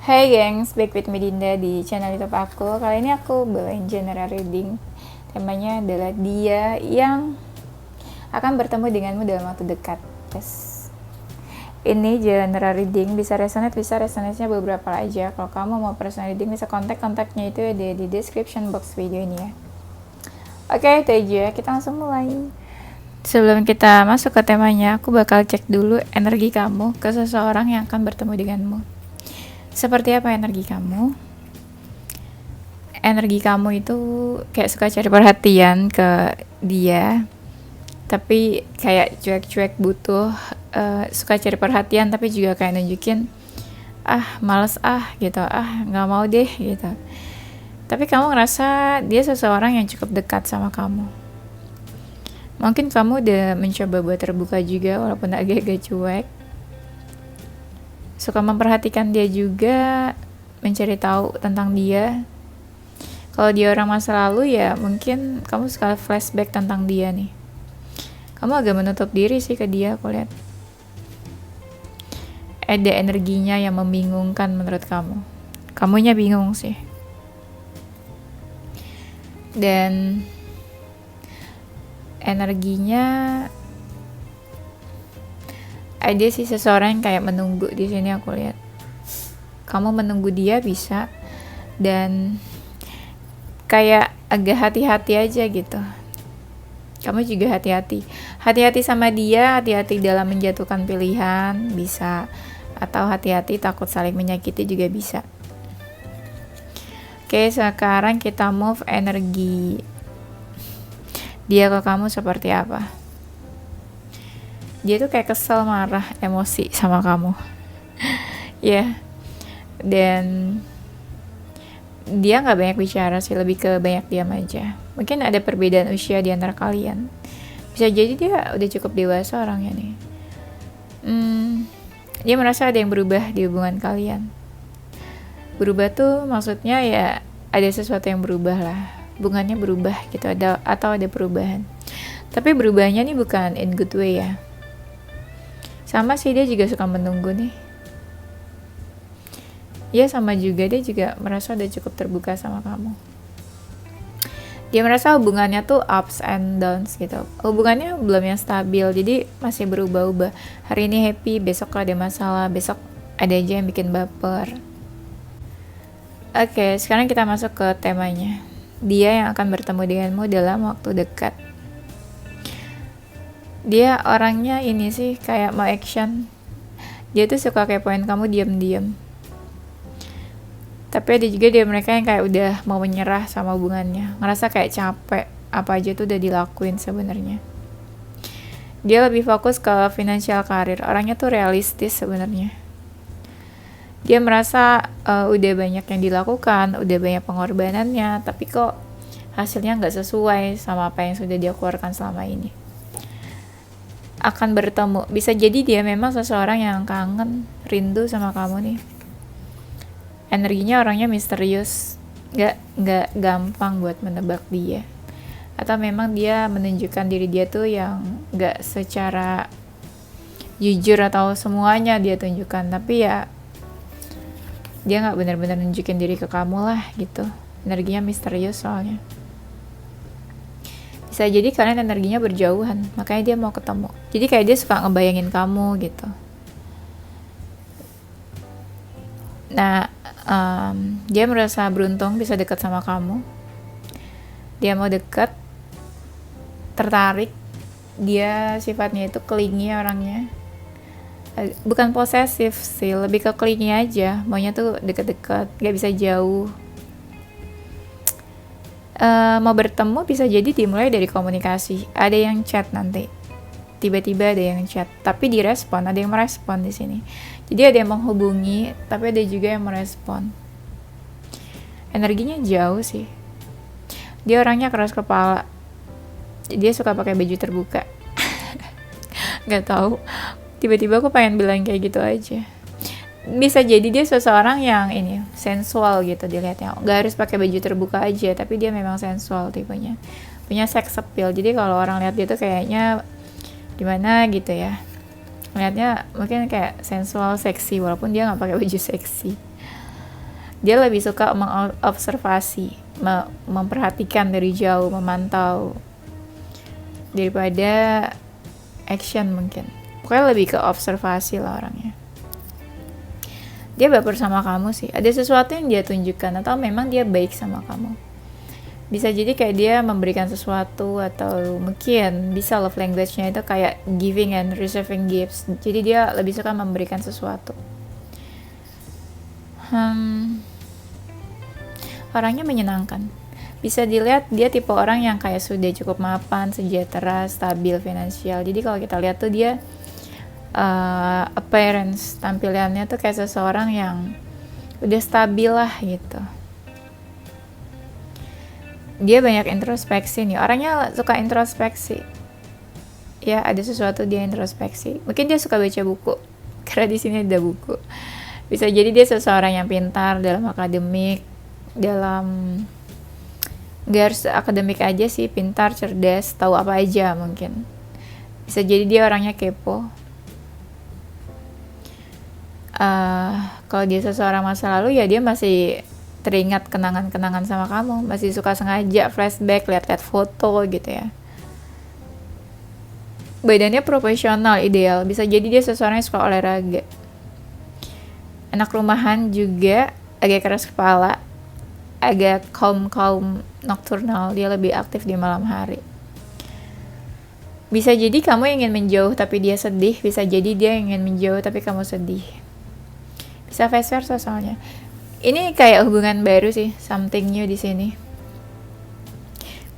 Hai gengs, back with Medinda di channel YouTube aku. Kali ini aku bawain general reading. Temanya adalah dia yang akan bertemu denganmu dalam waktu dekat. Yes. Ini general reading, bisa resonate-nya beberapa aja. Kalau kamu mau personal reading, bisa kontaknya itu ada di description box video ini ya. Oke, itu aja. Kita langsung mulai. Sebelum kita masuk ke temanya, aku bakal cek dulu energi kamu ke seseorang yang akan bertemu denganmu. Seperti apa energi kamu? Energi kamu itu kayak suka cari perhatian ke dia, tapi kayak cuek-cuek butuh, suka cari perhatian tapi juga kayak nunjukin males gitu, nggak mau deh gitu. Tapi kamu ngerasa dia seseorang yang cukup dekat sama kamu. Mungkin kamu udah mencoba buat terbuka juga walaupun agak-agak cuek. Suka memperhatikan dia juga, mencari tahu tentang dia. Kalau dia orang masa lalu ya mungkin kamu suka flashback tentang dia nih. Kamu agak menutup diri sih ke dia, aku lihat. Ada energinya yang membingungkan menurut kamu. Kamunya bingung sih. Dan energinya ada sih seseorang yang kayak menunggu di sini, aku lihat. Kamu menunggu dia bisa, dan kayak agak hati-hati aja gitu. Kamu juga hati-hati sama dia, hati-hati dalam menjatuhkan pilihan bisa, atau hati-hati takut saling menyakiti juga bisa. Oke, sekarang kita move energi dia ke kamu seperti apa. Dia tuh kayak kesel, marah, emosi sama kamu. Ya. Dan dia nggak banyak bicara sih, lebih ke banyak diam aja. Mungkin ada perbedaan usia di antara kalian. Bisa jadi dia udah cukup dewasa orangnya nih. Dia merasa ada yang berubah di hubungan kalian. Berubah tuh maksudnya ya ada sesuatu yang berubah lah. Hubungannya berubah gitu, atau ada perubahan. Tapi berubahnya nih bukan in good way ya. Sama sih, dia juga suka menunggu nih. Ya sama juga, dia juga merasa udah cukup terbuka sama kamu. Dia merasa hubungannya tuh ups and downs gitu. Hubungannya belum yang stabil, jadi masih berubah-ubah. Hari ini happy, besok ada masalah, besok ada aja yang bikin baper. Oke, sekarang kita masuk ke temanya. Dia yang akan bertemu denganmu dalam waktu dekat. Dia orangnya ini sih kayak mau action. Dia tuh suka kepoin kamu diam-diam. Tapi ada juga dia mereka yang kayak udah mau menyerah sama hubungannya, ngerasa kayak capek, apa aja tuh udah dilakuin sebenarnya. Dia lebih fokus ke financial karir, orangnya tuh realistis sebenarnya. Dia merasa udah banyak yang dilakukan, udah banyak pengorbanannya, tapi kok hasilnya nggak sesuai sama apa yang sudah dia keluarkan selama ini. Akan bertemu, bisa jadi dia memang seseorang yang kangen, rindu sama kamu nih. Energinya orangnya misterius, nggak gampang buat menebak dia. Atau memang dia menunjukkan diri dia tuh yang nggak secara jujur atau semuanya dia tunjukkan, tapi ya dia nggak benar-benar nunjukin diri ke kamu lah gitu. Energinya misterius soalnya. Bisa jadi kalian energinya berjauhan, makanya dia mau ketemu. Jadi kayak dia suka ngebayangin kamu gitu. Nah, dia merasa beruntung bisa dekat sama kamu. Dia mau dekat, tertarik. Dia sifatnya itu clingy orangnya. Bukan posesif sih, lebih ke clingy aja. Maunya tuh deket-deket, gak bisa jauh. Mau bertemu bisa jadi dimulai dari komunikasi. Ada yang chat nanti. Tiba-tiba ada yang chat, tapi direspon, ada yang merespon di sini. Jadi ada yang menghubungi, tapi ada juga yang merespon. Energinya jauh sih. Dia orangnya keras kepala. Dia suka pakai baju terbuka. Gak tahu. Tiba-tiba aku pengen bilang kayak gitu aja. Bisa jadi dia seseorang yang ini sensual gitu dilihatnya. Gak harus pakai baju terbuka aja, tapi dia memang sensual tipenya. Punya sex appeal. Jadi kalau orang lihat dia tuh kayaknya gimana gitu ya, lihatnya mungkin kayak sensual, seksi, walaupun dia nggak pakai baju seksi. Dia lebih suka mengobservasi, memperhatikan dari jauh, memantau daripada action mungkin. Pokoknya lebih ke observasi lah orangnya. Dia baper sama kamu sih. Ada sesuatu yang dia tunjukkan atau memang dia baik sama kamu. Bisa jadi kayak dia memberikan sesuatu atau mungkin bisa love language-nya itu kayak giving and receiving gifts. Jadi dia lebih suka memberikan sesuatu. Orangnya menyenangkan. Bisa dilihat dia tipe orang yang kayak sudah cukup mapan, sejahtera, stabil finansial. Jadi kalau kita lihat tuh dia appearance, tampilannya tuh kayak seseorang yang udah stabil lah gitu. Dia banyak introspeksi nih. Orangnya suka introspeksi. Ya, ada sesuatu dia introspeksi. Mungkin dia suka baca buku. Karena di sini ada buku. Bisa jadi dia seseorang yang pintar dalam akademik, dalam nggak harus akademik aja sih, pintar, cerdas, tahu apa aja mungkin. Bisa jadi dia orangnya kepo. Kalau dia seseorang masa lalu ya dia masih teringat kenangan-kenangan sama kamu, masih suka sengaja flashback, lihat-lihat foto gitu ya. Badannya profesional ideal, bisa jadi dia seseorang yang suka olahraga. Anak rumahan juga, agak keras kepala, agak kaum nocturnal, dia lebih aktif di malam hari. Bisa jadi kamu ingin menjauh tapi dia sedih, bisa jadi dia ingin menjauh tapi kamu sedih. Bisa vice versa soalnya. Ini kayak hubungan baru sih, something new di sini.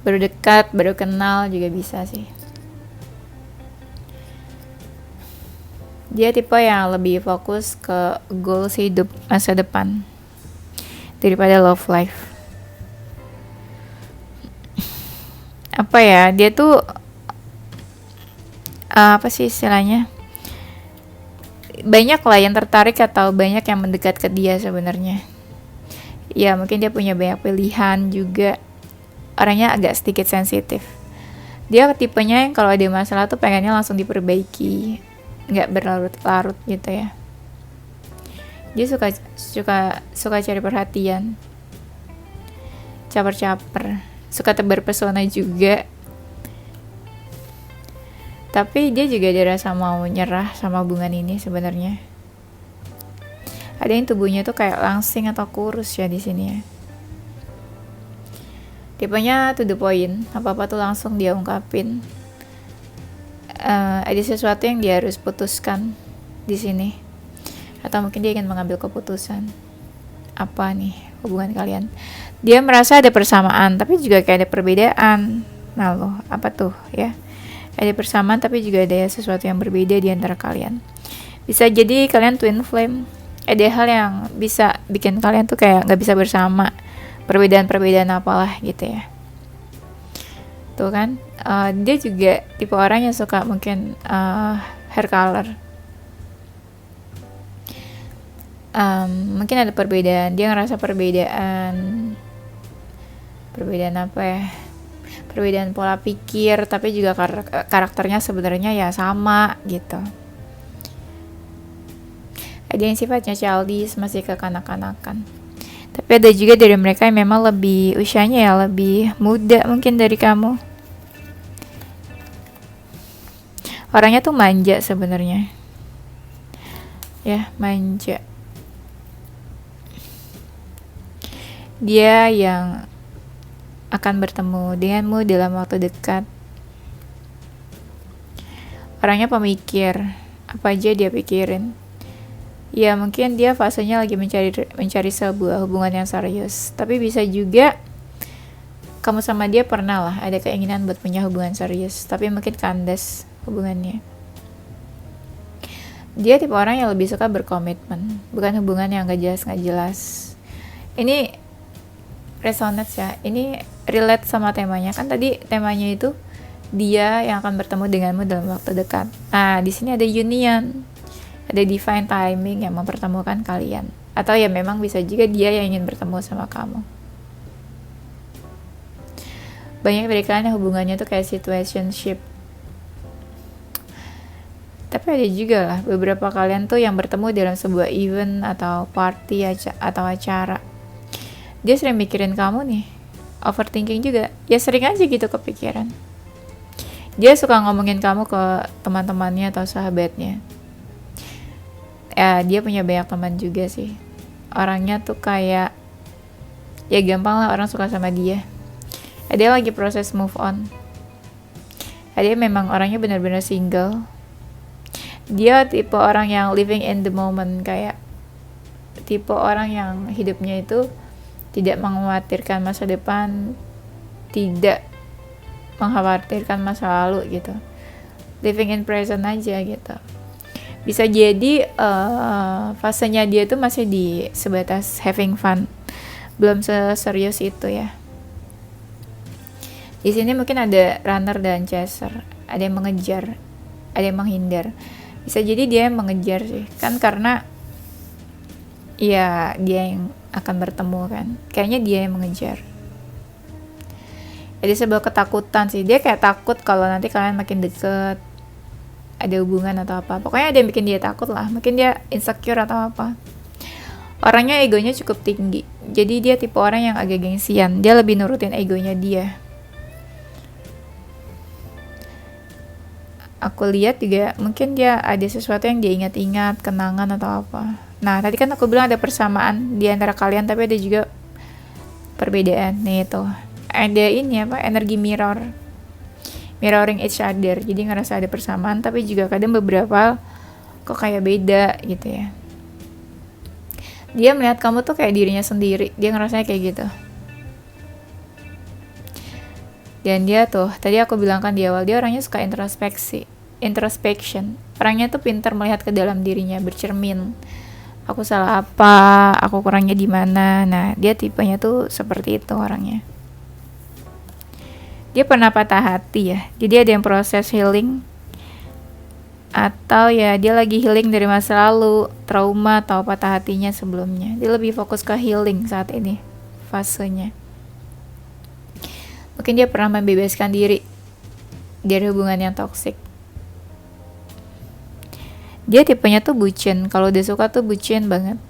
Baru dekat, baru kenal juga bisa sih. Dia tipe yang lebih fokus ke goals hidup masa depan daripada love life. Apa ya, dia tuh apa sih istilahnya? Banyak lah yang tertarik atau banyak yang mendekat ke dia sebenarnya. Ya mungkin dia punya banyak pilihan juga. Orangnya agak sedikit sensitif. Dia tipenya yang kalau ada masalah tuh pengennya langsung diperbaiki, nggak berlarut-larut gitu ya. Dia suka cari perhatian, caper-caper, suka tebar pesona juga. Tapi dia juga ada rasa mau nyerah sama hubungan ini sebenarnya. Ada yang tubuhnya tuh kayak langsing atau kurus ya di sini ya. Tipenya to the point, apa-apa tuh langsung dia ungkapin. Ada sesuatu yang dia harus putuskan di sini. Atau mungkin dia ingin mengambil keputusan. Apa nih hubungan kalian? Dia merasa ada persamaan, tapi juga kayak ada perbedaan. Nah loh, apa tuh ya? Ada persamaan tapi juga ada sesuatu yang berbeda di antara kalian. Bisa jadi kalian twin flame. Ada hal yang bisa bikin kalian tuh kayak gak bisa bersama. Perbedaan-perbedaan apalah gitu ya. Tuh kan. Dia juga tipe orang yang suka mungkin hair color. Mungkin ada perbedaan. Dia ngerasa perbedaan apa ya? Perbedaan pola pikir, tapi juga karakternya sebenarnya ya sama gitu. Ada yang sifatnya childish, masih kekanak-kanakan. Tapi ada juga dari mereka yang memang lebih usianya ya lebih muda mungkin dari kamu. Orangnya tuh manja sebenarnya. Ya, manja. Dia yang akan bertemu denganmu dalam waktu dekat. Orangnya pemikir, apa aja dia pikirin. Ya mungkin dia fasenya lagi mencari sebuah hubungan yang serius. Tapi bisa juga kamu sama dia pernah lah ada keinginan buat punya hubungan serius, tapi mungkin kandas hubungannya. Dia tipe orang yang lebih suka berkomitmen, bukan hubungan yang gak jelas. Ini resonate ya, ini relate sama temanya. Kan tadi temanya itu dia yang akan bertemu denganmu dalam waktu dekat. Nah, di sini ada union, ada divine timing yang mempertemukan kalian. Atau ya memang bisa juga dia yang ingin bertemu sama kamu. Banyak dari kalian yang hubungannya tuh kayak situationship. Tapi ada juga lah beberapa kalian tuh yang bertemu dalam sebuah event atau party atau acara. Dia sering mikirin kamu nih, overthinking juga. Ya sering aja gitu kepikiran. Dia suka ngomongin kamu ke teman-temannya atau sahabatnya. Ya dia punya banyak teman juga sih. Orangnya tuh kayak, ya gampang lah orang suka sama dia. Dia lagi proses move on. Dia memang orangnya benar-benar single. Dia tipe orang yang living in the moment, kayak tipe orang yang hidupnya itu tidak mengkhawatirkan masa depan, tidak mengkhawatirkan masa lalu gitu. Living in present aja gitu. Bisa jadi fasenya dia tuh masih di sebatas having fun, belum serius itu ya. Di sini mungkin ada runner dan chaser, ada yang mengejar, ada yang menghindar. Bisa jadi dia yang mengejar sih, kan karena ya dia yang akan bertemu kan. Kayaknya dia yang mengejar. Ada sebuah ketakutan sih, dia kayak takut kalau nanti kalian makin deket, ada hubungan atau apa. Pokoknya ada yang bikin dia takut lah, mungkin dia insecure atau apa. Orangnya egonya cukup tinggi, jadi dia tipe orang yang agak gengsian. Dia lebih nurutin egonya dia. Aku lihat juga mungkin dia ada sesuatu yang dia ingat-ingat, kenangan atau apa. Nah tadi kan aku bilang ada persamaan di antara kalian, tapi ada juga perbedaan. Nih itu ada ini apa, energi mirroring each other. Jadi ngerasa ada persamaan, tapi juga kadang beberapa kok kayak beda gitu ya. Dia melihat kamu tuh kayak dirinya sendiri, dia ngerasanya kayak gitu. Dan dia tuh, tadi aku bilang kan di awal, dia orangnya suka introspection. Orangnya tuh pintar melihat ke dalam dirinya, bercermin. Aku salah apa, aku kurangnya di mana. Nah, dia tipenya tuh seperti itu orangnya. Dia pernah patah hati ya, jadi ada yang proses healing. Atau ya dia lagi healing dari masa lalu, trauma atau patah hatinya sebelumnya. Dia lebih fokus ke healing saat ini, fasenya. Mungkin dia pernah membebaskan diri dari hubungan yang toksik. Dia tipenya tuh bucin, kalau dia suka tuh bucin banget,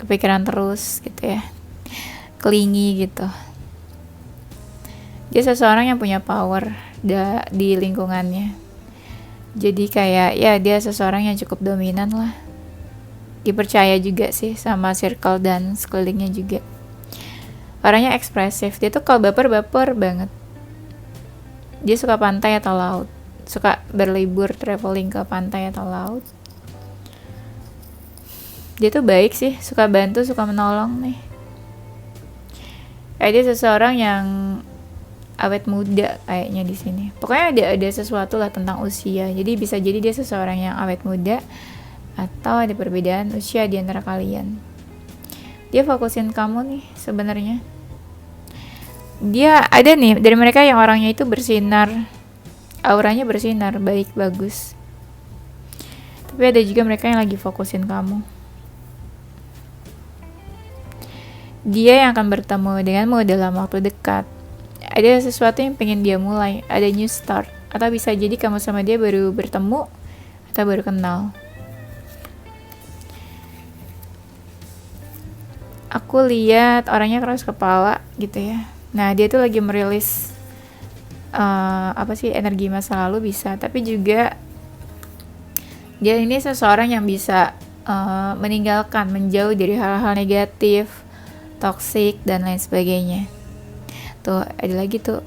kepikiran terus gitu ya, clingy gitu. Dia seseorang yang punya power di lingkungannya. Jadi kayak ya dia seseorang yang cukup dominan lah. Dipercaya juga sih sama circle dan sekelilingnya juga. Orangnya ekspresif, dia tuh kalau baper banget. Dia suka pantai atau laut, suka berlibur, traveling ke pantai atau laut. Dia tuh baik sih, suka bantu, suka menolong nih. Dia seseorang yang awet muda kayaknya di sini. Pokoknya ada sesuatu lah tentang usia. Jadi bisa jadi dia seseorang yang awet muda, atau ada perbedaan usia di antara kalian. Dia fokusin kamu nih sebenarnya. Dia ada nih dari mereka yang orangnya itu bersinar, auranya bersinar, baik, bagus. Tapi ada juga mereka yang lagi fokusin kamu. Dia yang akan bertemu denganmu dalam waktu dekat. Ada sesuatu yang pengen dia mulai, ada new start. Atau bisa jadi kamu sama dia baru bertemu atau baru kenal. Aku lihat orangnya keras kepala gitu ya. Nah dia tuh lagi merilis energi masa lalu bisa, tapi juga dia ini seseorang yang bisa meninggalkan, menjauh dari hal-hal negatif, toxic dan lain sebagainya. Tuh ada lagi tuh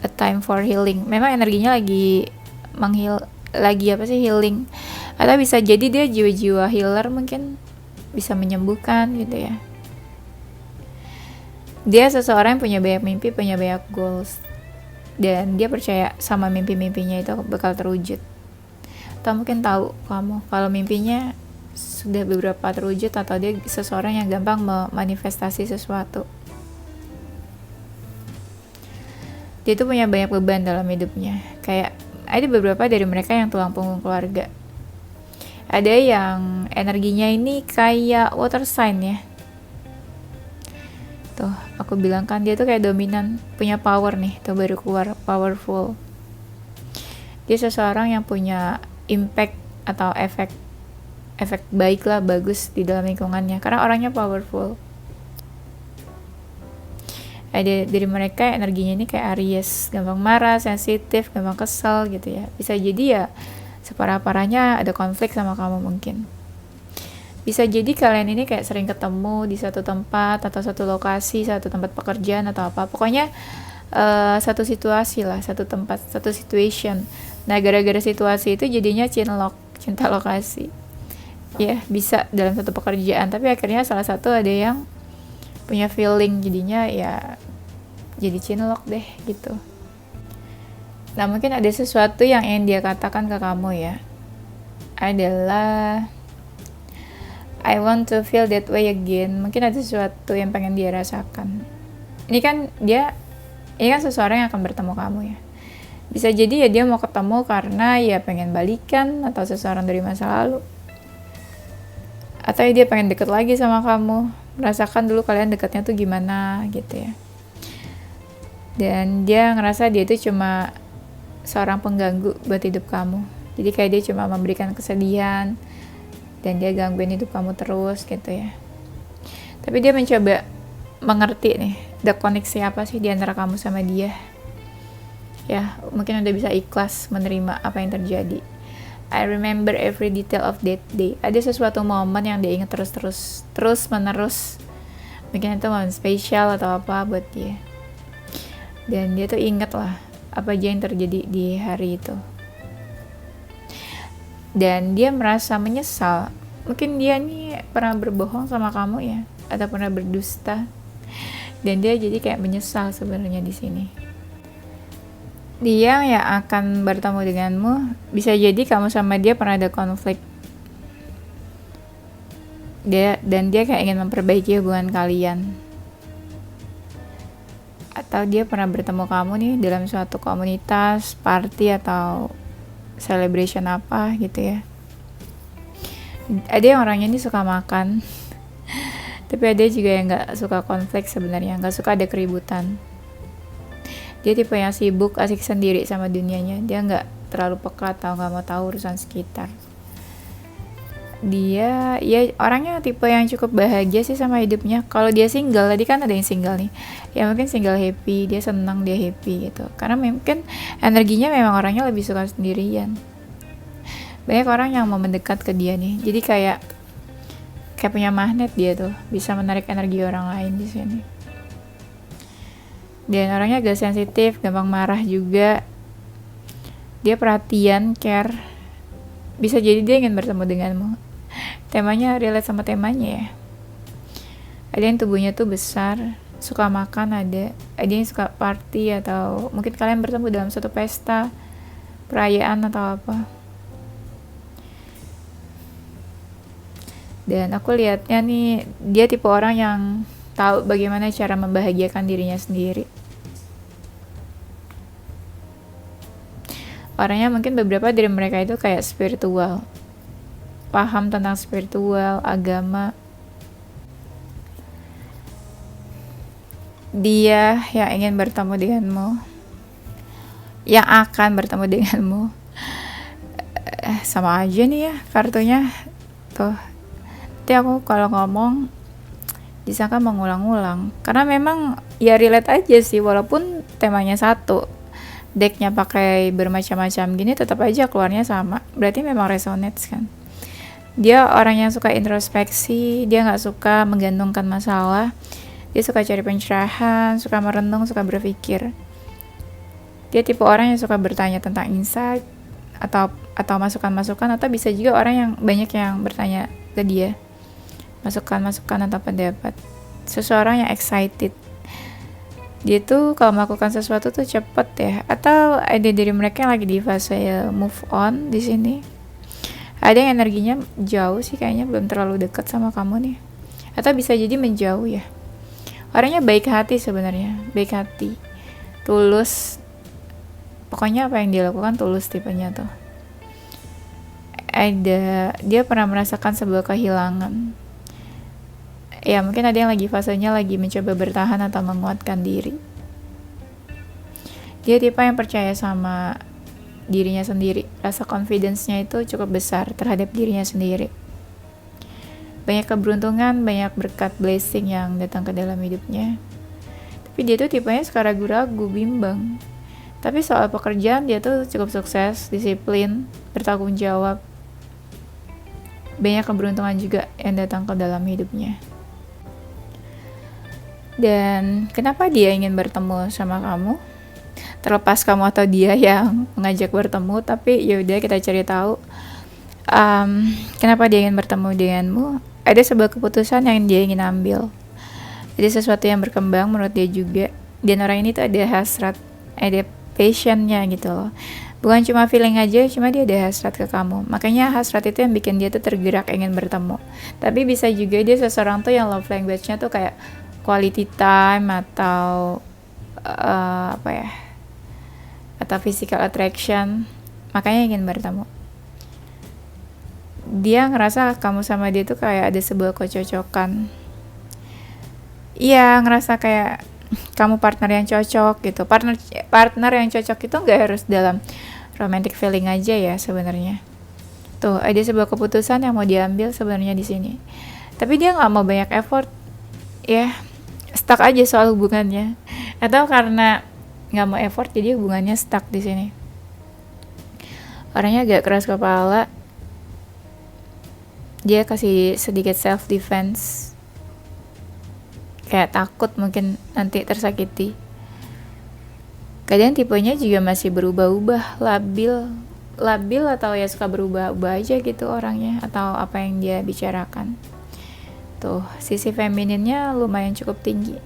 a time for healing. Memang energinya lagi healing. Atau bisa jadi dia jiwa-jiwa healer, mungkin bisa menyembuhkan gitu ya. Dia seseorang yang punya banyak mimpi, punya banyak goals, dan dia percaya sama mimpi-mimpinya itu bakal terwujud. Atau mungkin tahu kamu kalau mimpinya sudah beberapa terwujud, atau dia seseorang yang gampang memanifestasi sesuatu. Dia tuh punya banyak beban dalam hidupnya. Kayak ada beberapa dari mereka yang tulang punggung keluarga. Ada yang energinya ini kayak water sign ya. Tuh, aku bilang kan dia tuh kayak dominan, punya power nih. Tuh baru keluar, powerful. Dia seseorang yang punya impact atau efek baik lah, bagus di dalam lingkungannya. Karena orangnya powerful. Ada dari mereka energinya ini kayak Aries, gampang marah, sensitif, gampang kesel gitu ya. Bisa jadi ya separah-parahnya ada konflik sama kamu mungkin. Bisa jadi kalian ini kayak sering ketemu di satu tempat atau satu lokasi, satu tempat pekerjaan atau apa. Pokoknya satu situasi lah, satu tempat, satu situation. Nah, gara-gara situasi itu jadinya cinta lokasi. Ya, bisa dalam satu pekerjaan, tapi akhirnya salah satu ada yang punya feeling, jadinya ya jadi cinlok deh gitu. Nah, mungkin ada sesuatu yang ingin dia katakan ke kamu ya, adalah I want to feel that way again. Mungkin ada sesuatu yang pengen dia rasakan. Ini kan seseorang yang akan bertemu kamu ya. Bisa jadi ya dia mau ketemu karena ya pengen balikan atau seseorang dari masa lalu. Atau ya dia pengen deket lagi sama kamu, merasakan dulu kalian dekatnya tuh gimana gitu ya. Dan dia ngerasa dia itu cuma seorang pengganggu buat hidup kamu. Jadi kayak dia cuma memberikan kesedihan dan dia gangguin hidup kamu terus gitu ya. Tapi dia mencoba mengerti nih, ada koneksi apa sih di antara kamu sama dia. Ya, mungkin udah bisa ikhlas menerima apa yang terjadi. I remember every detail of that day. Ada sesuatu momen yang dia ingat terus menerus. Mungkin itu momen spesial atau apa buat dia. Dan dia tuh ingat lah apa aja yang terjadi di hari itu. Dan dia merasa menyesal. Mungkin dia nih pernah berbohong sama kamu ya, atau pernah berdusta. Dan dia jadi kayak menyesal sebenarnya di sini. Dia yang akan bertemu denganmu, bisa jadi kamu sama dia pernah ada konflik. Dan dia kayak ingin memperbaiki hubungan kalian. Atau dia pernah bertemu kamu nih dalam suatu komunitas, party atau celebration apa gitu ya. Ada yang orangnya ini suka makan, tapi ada juga yang gak suka konflik sebenarnya, gak suka ada keributan. Dia tipe yang sibuk, asik sendiri sama dunianya. Dia gak terlalu peka atau gak mau tahu urusan sekitar. Dia ya orangnya tipe yang cukup bahagia sih sama hidupnya. Kalau dia single, tadi kan ada yang single nih, ya mungkin single happy, dia senang, dia happy gitu, karena mungkin energinya memang orangnya lebih suka sendirian. Banyak orang yang mau mendekat ke dia nih, jadi kayak punya magnet, dia tuh bisa menarik energi orang lain di sini. Dan orangnya agak sensitif, gampang marah juga. Dia perhatian, care. Bisa jadi dia ingin bertemu denganmu. Temanya relate sama temanya ya. Ada yang tubuhnya tuh besar, suka makan, ada yang suka party, atau mungkin kalian bertemu dalam suatu pesta, perayaan atau apa. Dan aku lihatnya nih, dia tipe orang yang tahu bagaimana cara membahagiakan dirinya sendiri. Orangnya mungkin beberapa dari mereka itu kayak spiritual, paham tentang spiritual, agama. Dia yang ingin bertemu denganmu, yang akan bertemu denganmu. Sama aja nih ya kartunya tuh. Nanti aku kalau ngomong disangka mengulang-ulang, karena memang ya relate aja sih, walaupun temanya satu, decknya pakai bermacam-macam gini, tetap aja keluarnya sama. Berarti memang resonates kan. Dia orang yang suka introspeksi, dia nggak suka menggantungkan masalah, dia suka cari pencerahan, suka merenung, suka berpikir. Dia tipe orang yang suka bertanya tentang insight atau masukan-masukan, atau bisa juga orang yang banyak yang bertanya ke dia, masukan-masukan atau pendapat. Seseorang yang excited. Dia tuh kalau melakukan sesuatu tuh cepet ya, atau ada dari mereka yang lagi di fase move on di sini. Ada yang energinya jauh sih, kayaknya belum terlalu dekat sama kamu nih, atau bisa jadi menjauh ya. Orangnya baik hati sebenarnya, baik hati, tulus. Pokoknya apa yang dia lakukan tulus tipenya tuh. Dia pernah merasakan sebuah kehilangan. Ya mungkin ada yang lagi fasenya lagi mencoba bertahan atau menguatkan diri. Dia tipe yang percaya sama dirinya sendiri. Rasa confidence-nya itu cukup besar terhadap dirinya sendiri. Banyak keberuntungan, banyak berkat blessing yang datang ke dalam hidupnya. Tapi dia tuh tipenya suka ragu-ragu, bimbang. Tapi soal pekerjaan dia tuh cukup sukses, disiplin, bertanggung jawab. Banyak keberuntungan juga yang datang ke dalam hidupnya. Dan kenapa dia ingin bertemu sama kamu? Terlepas kamu atau dia yang mengajak bertemu, tapi yaudah kita cari tahu. Kenapa dia ingin bertemu denganmu? Ada sebuah keputusan yang dia ingin ambil. Jadi sesuatu yang berkembang menurut dia juga. Dan orang ini tuh ada hasrat, ada passionnya gitu loh. Bukan cuma feeling aja, cuma dia ada hasrat ke kamu. Makanya hasrat itu yang bikin dia tuh tergerak ingin bertemu. Tapi bisa juga dia seseorang tuh yang love language-nya tuh kayak quality time atau atau physical attraction. Makanya ingin bertemu. Dia ngerasa kamu sama dia tuh kayak ada sebuah kecocokan. Iya, ngerasa kayak kamu partner yang cocok gitu. Partner yang cocok itu nggak harus dalam romantic feeling aja ya sebenarnya. Tuh ada sebuah keputusan yang mau diambil sebenarnya di sini. Tapi dia nggak mau banyak effort, ya stuck aja soal hubungannya. Atau karena nggak mau effort jadi hubungannya stuck di sini. Orangnya agak keras kepala. Dia kasih sedikit self defense. Kayak takut mungkin nanti tersakiti. Kadang tipenya juga masih berubah-ubah, labil atau ya suka berubah-ubah aja gitu orangnya, atau apa yang dia bicarakan. Tuh, sisi femininnya lumayan cukup tinggi.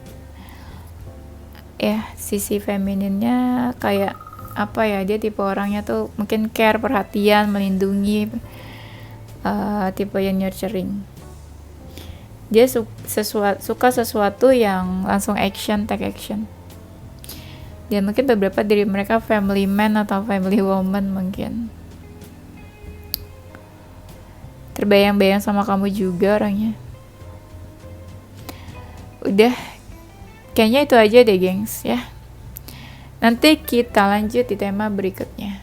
Ya, sisi femininnya kayak apa ya, dia tipe orangnya tuh mungkin care, perhatian, melindungi, tipe yang nurturing. Dia suka sesuatu yang langsung take action. Dan mungkin beberapa dari mereka family man atau family woman mungkin. Terbayang-bayang sama kamu juga orangnya. Udah, kayaknya itu aja deh gengs ya. Nanti kita lanjut di tema berikutnya.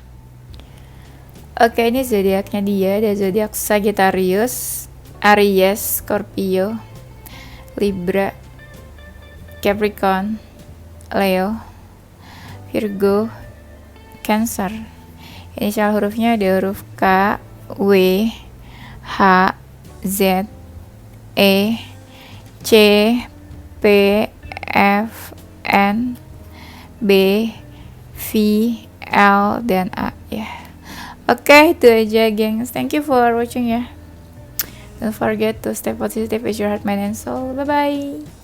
Oke, ini zodiaknya dia. Ada zodiak Sagittarius, Aries, Scorpio, Libra, Capricorn, Leo, Virgo, Cancer. Inisial hurufnya ada huruf K, W, H, Z, E, C, P, F, N, B, V, L, dan A ya. Oke, itu aja gengs. Thank you for watching ya. Don't forget to stay positive with your heart, mind, and soul. Bye-bye.